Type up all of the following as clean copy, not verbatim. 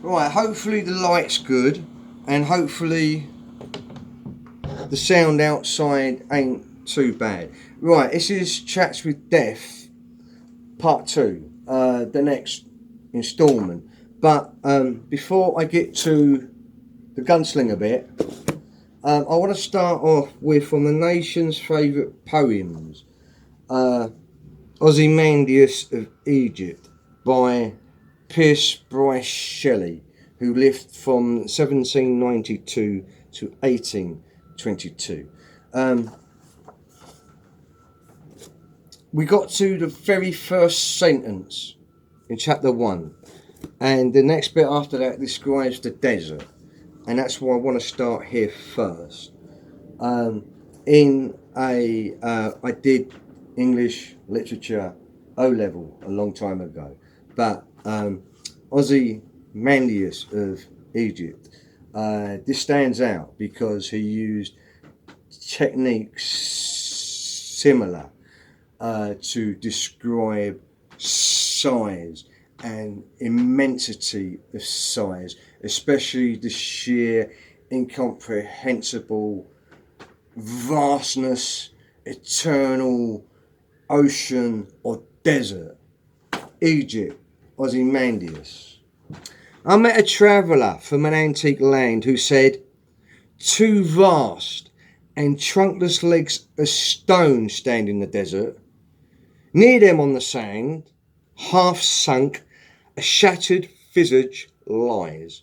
Right, hopefully the light's good and hopefully the sound outside ain't too bad. Right, this is Chats with Death part 2, the next instalment. But before I get to the gunslinger bit, I want to start off with one of the nation's favourite poems, Ozymandias of Egypt by Pierce Bryce Shelley, who lived from 1792 to 1822. We got to the very first sentence in chapter 1, and the next bit after that describes the desert, and that's why I want to start here first. I did English literature O-level a long time ago, but Ozymandias of Egypt, this stands out because he used techniques similar to describe size and immensity of size, especially the sheer incomprehensible vastness, eternal ocean or desert. Egypt, Ozymandias. I met a traveller from an antique land who said, "Two vast and trunkless legs of stone stand in the desert. Near them on the sand, half sunk, a shattered visage lies,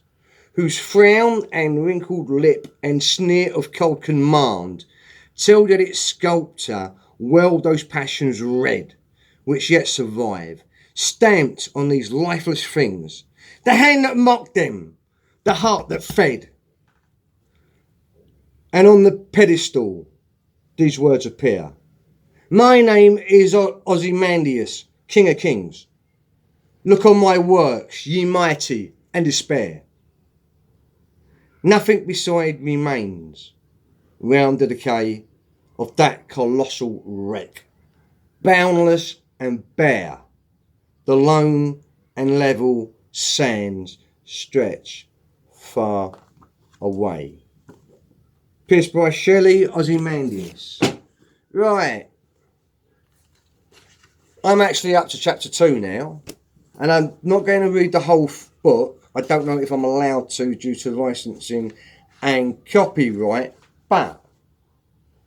whose frown and wrinkled lip and sneer of cold command tell that its sculptor welled those passions red, which yet survive, stamped on these lifeless things, the hand that mocked them, the heart that fed." And on the pedestal, these words appear: "My name is Ozymandias, King of Kings. Look on my works, ye mighty, and despair. Nothing beside remains round the decay of that colossal wreck. Boundless and bare, the lone and level sands stretch far away." Pierce Bryce Shelley, Ozymandias. Right, I'm actually up to chapter 2 now, and I'm not going to read the whole book. I don't know if I'm allowed to due to licensing and copyright, but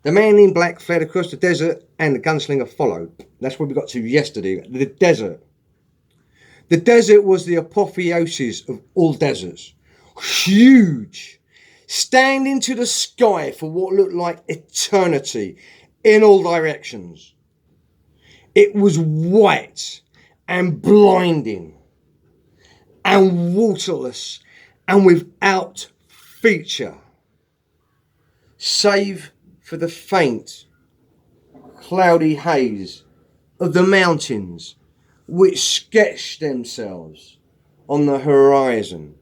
the man in black fled across the desert and the gunslinger followed. That's what we got to yesterday, the desert. The desert was the apotheosis of all deserts. Huge, standing to the sky for what looked like eternity in all directions. It was white and blinding and waterless and without feature, save for the faint, cloudy haze of the mountains which sketched themselves on the horizon,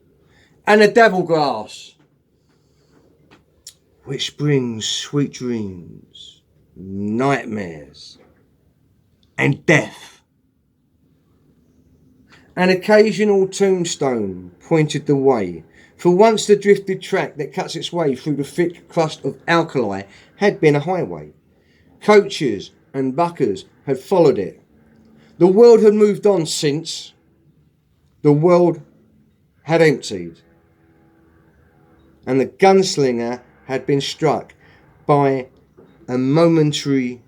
and the devil grass which brings sweet dreams, nightmares, and death. An occasional tombstone pointed the way, for once the drifted track that cuts its way through the thick crust of alkali had been a highway. Coaches and buckers had followed it. The world had moved on since. The world had emptied. And the gunslinger had been struck by a momentary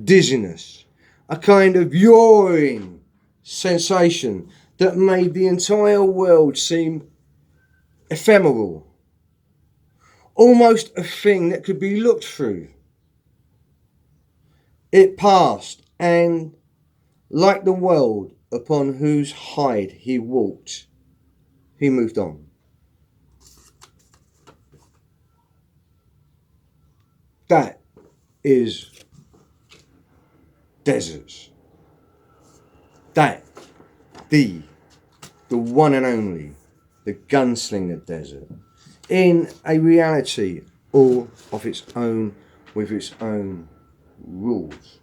dizziness, a kind of yawing sensation that made the entire world seem ephemeral, almost a thing that could be looked through. It passed, and like the world upon whose hide he walked, he moved on. That is deserts. That, the one and only, the gunslinger desert, in a reality all of its own, with its own rules.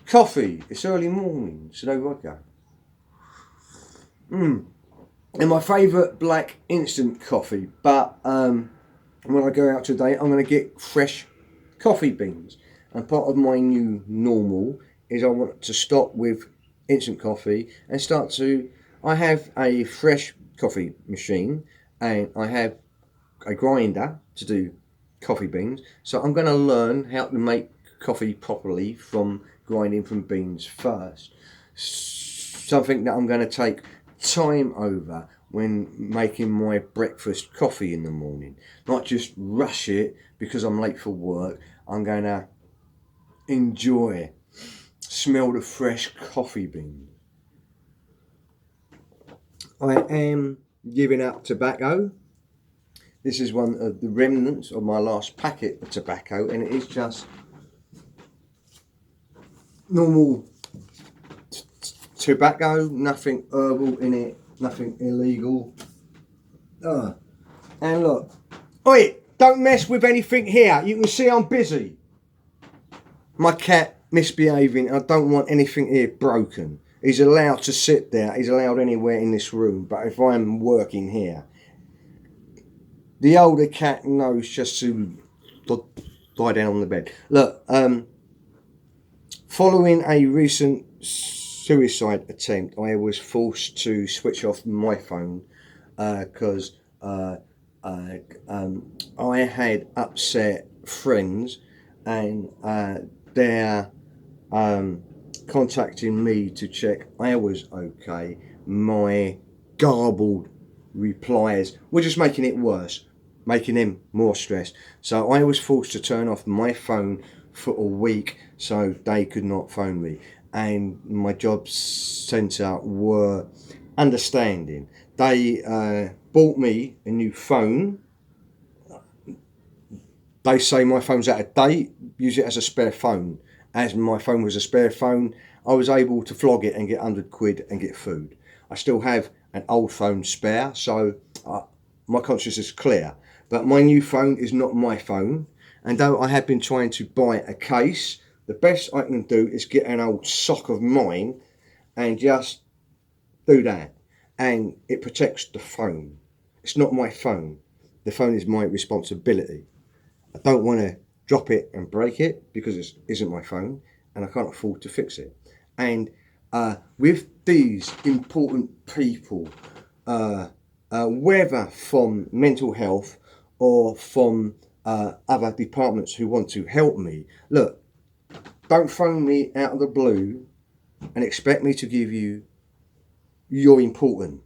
Coffee, it's early morning, so no vodka. and my favourite black instant coffee. But when I go out today, I'm going to get fresh coffee beans. And part of my new normal is I want to stop with instant coffee and start to. I have a fresh coffee machine and I have a grinder to do coffee beans. So I'm going to learn how to make coffee properly from grinding from beans first. Something that I'm going to take time over when making my breakfast coffee in the morning. Not just rush it because I'm late for work. I'm going to smell the fresh coffee beans. I am giving up tobacco. This is one of the remnants of my last packet of tobacco, and it is just normal tobacco, nothing herbal in it, nothing illegal. And look, oi, don't mess with anything here. You can see I'm busy. My cat misbehaving. I don't want anything here broken. He's allowed to sit there. He's allowed anywhere in this room. But if I'm working here, the older cat knows just to lie down on the bed. Look, following a recent suicide attempt, I was forced to switch off my phone because I had upset friends, and they're contacting me to check I was okay. My garbled replies were just making it worse, making them more stressed. So I was forced to turn off my phone for a week so they could not phone me. And my job centre were understanding. They bought me a new phone. They say my phone's out of date, use it as a spare phone. As my phone was a spare phone, I was able to flog it and get 100 quid and get food. I still have an old phone spare, so my conscience is clear. But my new phone is not my phone. And though I have been trying to buy a case, the best I can do is get an old sock of mine and just do that. And it protects the phone. It's not my phone. The phone is my responsibility. I don't want to drop it and break it because it isn't my phone and I can't afford to fix it. And with these important people, whether from mental health or from other departments who want to help me, look, don't phone me out of the blue and expect me to give you you're important,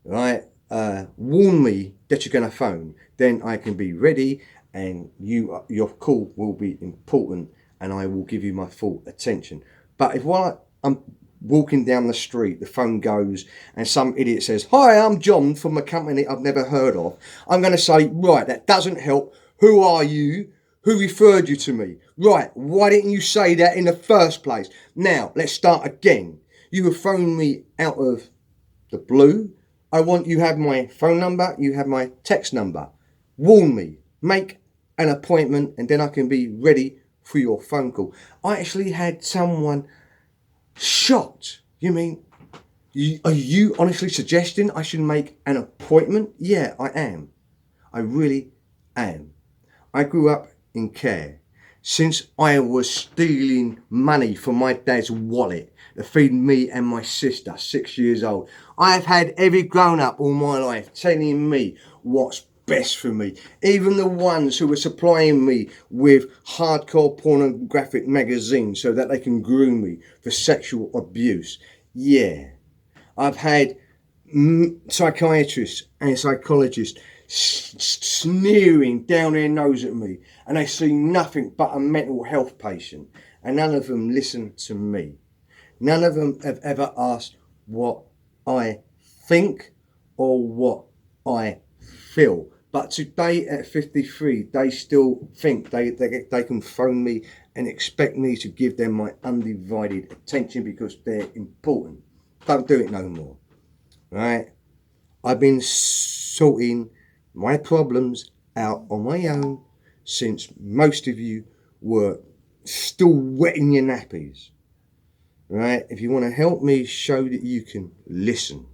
right? Warn me that you're going to phone, then I can be ready and your call will be important and I will give you my full attention. But if while I'm walking down the street, the phone goes and some idiot says, "Hi, I'm John from a company I've never heard of," I'm going to say, right, that doesn't help. Who are you? Who referred you to me? Right, why didn't you say that in the first place? Now, let's start again. You have phoned me out of the blue. I want you have my phone number, you have my text number. Warn me, make an appointment, and then I can be ready for your phone call. I actually had someone shocked. You mean, are you honestly suggesting I should make an appointment? Yeah, I am. I really am. I grew up in care. Since I was stealing money from my dad's wallet to feed me and my sister, 6 years old, I have had every grown up all my life telling me what's best for me. Even the ones who were supplying me with hardcore pornographic magazines so that they can groom me for sexual abuse. Yeah, I've had psychiatrists and psychologists sneering down their nose at me, and they see nothing but a mental health patient, and none of them listen to me. None of them have ever asked what I think or what I feel. But today at 53, they still think they can phone me and expect me to give them my undivided attention because they're important. Don't do it no more, right? I've been sorting my problems out on my own since most of you were still wetting your nappies, right? If you want to help me show that you can listen,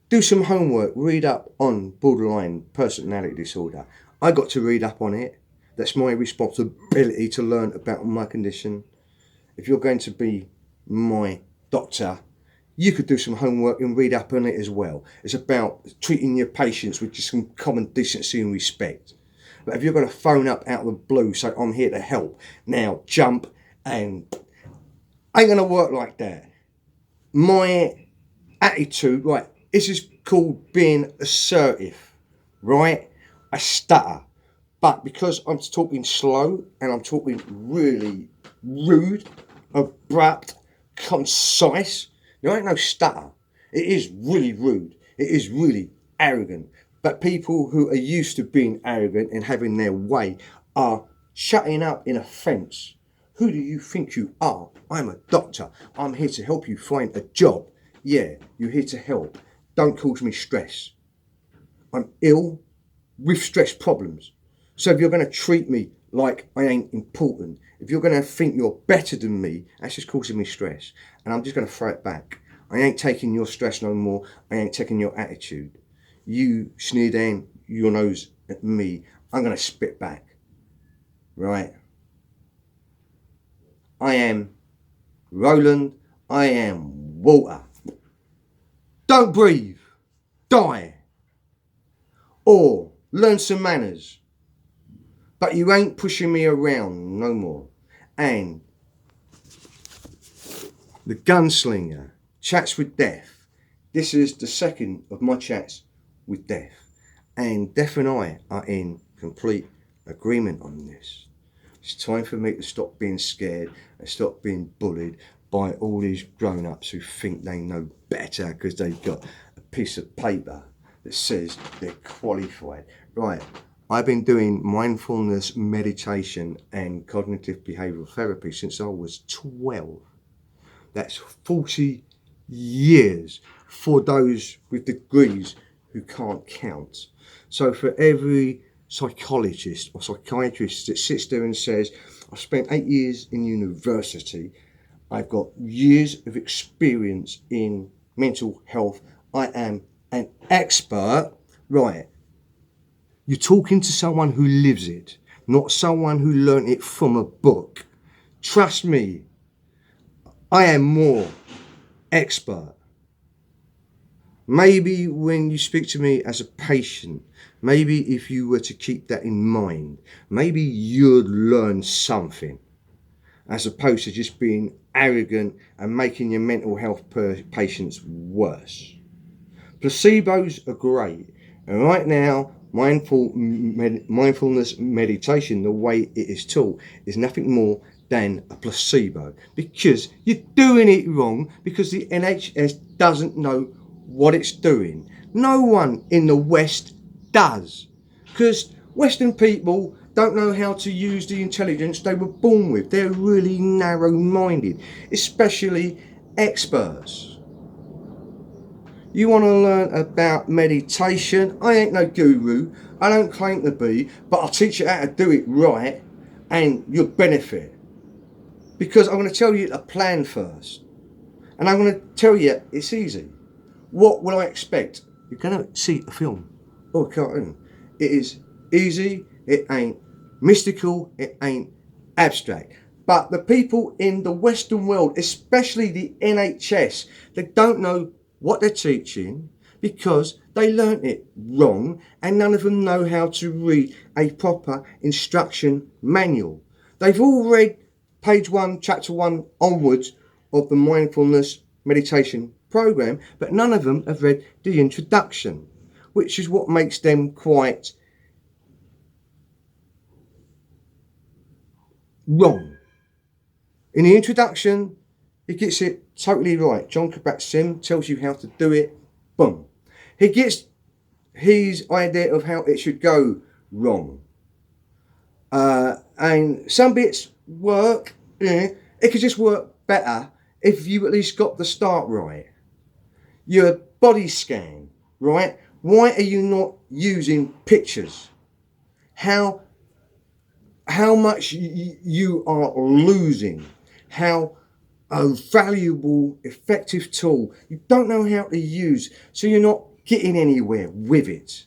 Do some homework, read up on borderline personality disorder. I got to read up on it. That's my responsibility to learn about my condition. If you're going to be my doctor, you could do some homework and read up on it as well. It's about treating your patients with just some common decency and respect. But if you're going to phone up out of the blue, say, I'm here to help, now jump, and ain't going to work like that. My attitude, right, this is called being assertive, right? I stutter. But because I'm talking slow and I'm talking really rude, abrupt, concise, there ain't no stutter. It is really rude. It is really arrogant. But people who are used to being arrogant and having their way are shutting up in offence. Who do you think you are? I'm a doctor. I'm here to help you find a job. Yeah, you're here to help. Don't cause me stress. I'm ill with stress problems. So if you're going to treat me like I ain't important, if you're going to think you're better than me, that's just causing me stress. And I'm just going to throw it back. I ain't taking your stress no more. I ain't taking your attitude. You sneer down your nose at me. I'm going to spit back. Right? I am Roland. I am Walter. Don't breathe. Die. Or learn some manners. But you ain't pushing me around no more. And the gunslinger chats with death. This is the second of my chats with death. And Death and I are in complete agreement on this. It's time for me to stop being scared and stop being bullied by all these grown-ups who think they know better because they've got a piece of paper that says they're qualified. Right, I've been doing mindfulness, meditation and cognitive behavioural therapy since I was 12. That's 40 years for those with degrees who can't count. So for every psychologist or psychiatrist that sits there and says, I've spent 8 years in university, I've got years of experience in mental health, I am an expert, right? You're talking to someone who lives it, not someone who learnt it from a book. Trust me, I am more expert. Maybe when you speak to me as a patient, maybe if you were to keep that in mind, maybe you'd learn something as opposed to just being arrogant and making your mental health patients worse. Placebos are great. And right now, mindfulness meditation, the way it is taught, is nothing more than a placebo. Because you're doing it wrong because the NHS doesn't know what it's doing. No one in the West does. Because Western people don't know how to use the intelligence they were born with. They're really narrow-minded, especially experts. You want to learn about meditation? I ain't no guru. I don't claim to be, but I'll teach you how to do it right and you'll benefit. Because I'm going to tell you a plan first. And I'm going to tell you it's easy. What will I expect? You're going to see a film or a cartoon. It is easy. It ain't mystical. It ain't abstract. But the people in the Western world, especially the NHS, they don't know what they're teaching because they learnt it wrong and none of them know how to read a proper instruction manual. They've all read page 1, chapter 1 onwards of the mindfulness meditation program, but none of them have read the introduction, which is what makes them quite wrong. In the introduction, he gets it totally right. John Kabat-Zinn tells you how to do it. Boom. He gets his idea of how it should go wrong. And some bits work. Yeah, it could just work better if you at least got the start right. Your body scan, right? Why are you not using pictures? How much you are losing. How a valuable, effective tool you don't know how to use. So you're not getting anywhere with it.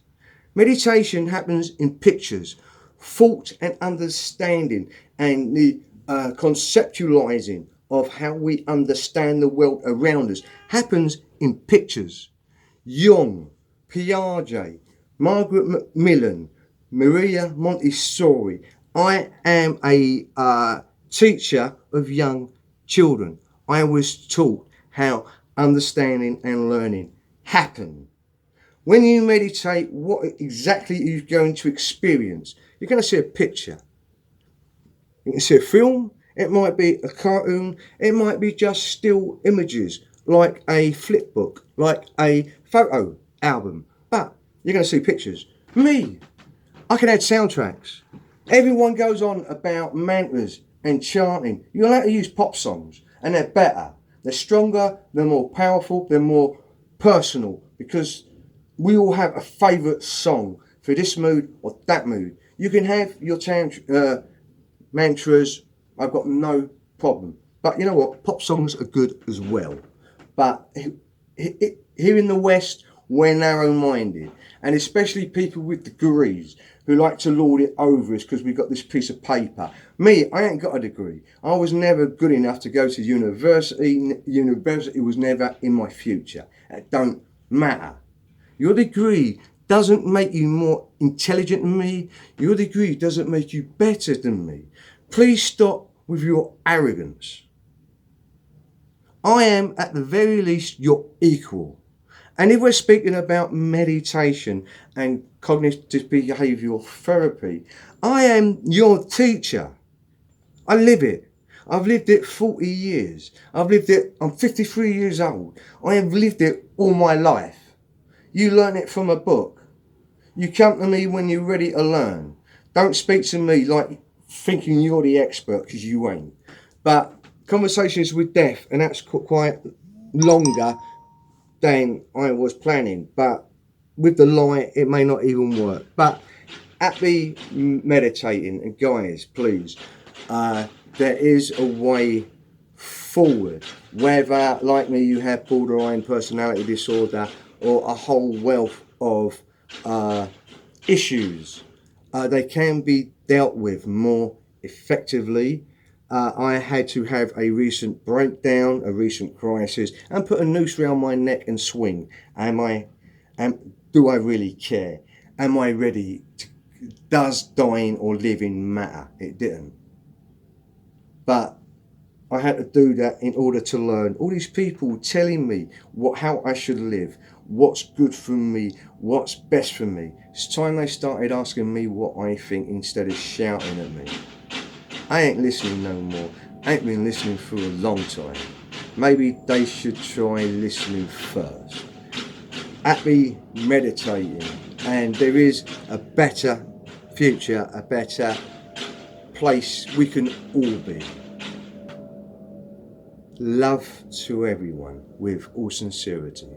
Meditation happens in pictures. Thought and understanding and the conceptualizing of how we understand the world around us happens in pictures. Jung, Piaget, Margaret Macmillan, Maria Montessori. I am a teacher of young children. I was taught how understanding and learning happen. When you meditate, what exactly are you going to experience? You're going to see a picture. You can see a film. It might be a cartoon. It might be just still images, like a flip book, like a photo album. But you're going to see pictures. Me, I can add soundtracks. Everyone goes on about mantras and chanting. You're allowed to use pop songs, and they're better. They're stronger, they're more powerful, they're more personal, because we all have a favourite song for this mood or that mood. You can have your mantras, I've got no problem. But you know what? Pop songs are good as well. But here in the West, we're narrow-minded. And especially people with degrees who like to lord it over us because we've got this piece of paper. Me, I ain't got a degree. I was never good enough to go to university. University was never in my future. It don't matter. Your degree doesn't make you more intelligent than me. Your degree doesn't make you better than me. Please stop with your arrogance. I am, at the very least, your equal. And if we're speaking about meditation and cognitive behavioural therapy, I am your teacher. I live it. I've lived it 40 years. I'm 53 years old. I have lived it all my life. You learn it from a book. You come to me when you're ready to learn. Don't speak to me like thinking you're the expert, because you ain't. But conversations with death, and that's quite longer than I was planning. But with the light, it may not even work. But happy meditating, and guys, please, there is a way forward. Whether, like me, you have borderline personality disorder or a whole wealth of issues, they can be dealt with more effectively. I had to have a recent breakdown, a recent crisis, and put a noose around my neck and swing. Do I really care? Am I ready? Does dying or living matter? It didn't. But I had to do that in order to learn. All these people telling me how I should live, what's good for me, what's best for me. It's time they started asking me what I think instead of shouting at me. I ain't listening no more. I ain't been listening for a long time. Maybe they should try listening first. Happy meditating, and there is a better future, a better place we can all be. Love to everyone with all sincerity.